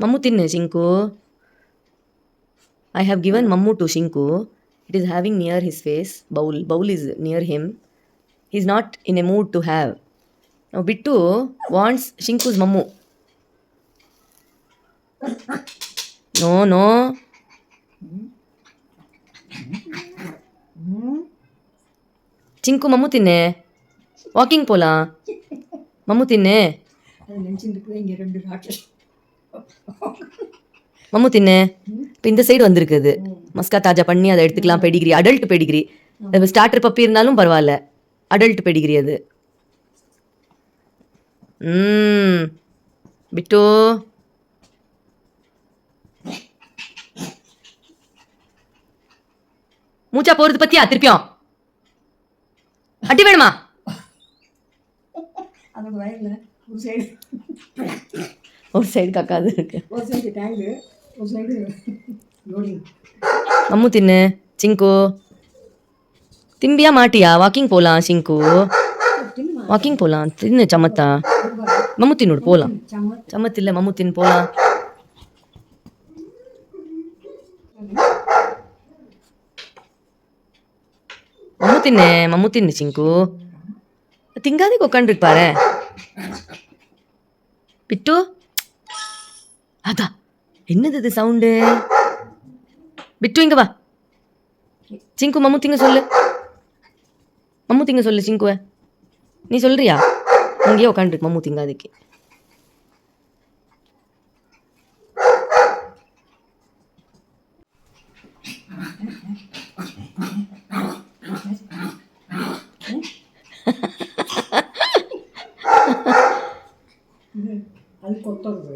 Mammu tinnu, Shinku. I have given Mammu to Shinku. It is having near his face. Bowl is near him. He's not in a mood to have. Now Bittu wants Shinku's Mammu. No. Chinku Mammu tinnu. Walking போலாம். Mammu tinnu. மம்மு தின்னு. இப்போ இந்த side வந்திருக்குது. மஸ்கா தாஜா பண்ணி அதை எடுத்துக்கலாம். Pedigree, adult Pedigree. Starter puppy இருந்தாலும் பரவாயில்ல, அடல்ட் பெடிகிரி அது. பிட்டு மூச்சா போறது பத்தியா திருப்பியும் அடி வேணுமா? ஒரு சைடு கக்காது இருக்கு. மம்மு தின்னு. சிங்கு திம்பியா மாட்டியா? வாக்கிங் போலாம் சிங்கு, வாக்கிங் போலாம். தின்னு சமத்தா. மம்மு தின்னு போலாம். சமத்து இல்லை, மம்மு தின்னு போலாம். மம்மு தின்னு சிங்கு. திங்காதே உட்காந்துருக்கு பாரு. பிட்டு அதா என்னது இது சவுண்டு? பிட்டு இங்க வா. சிங்கு மம்மு திங்க சொல்லு. மம்மு திங்க சொல்லு சிங்குவ. நீ சொல்றியா? இங்கேயே உட்காந்துருக்கு மம்மு திங்காதுக்கு. அது கொத்தது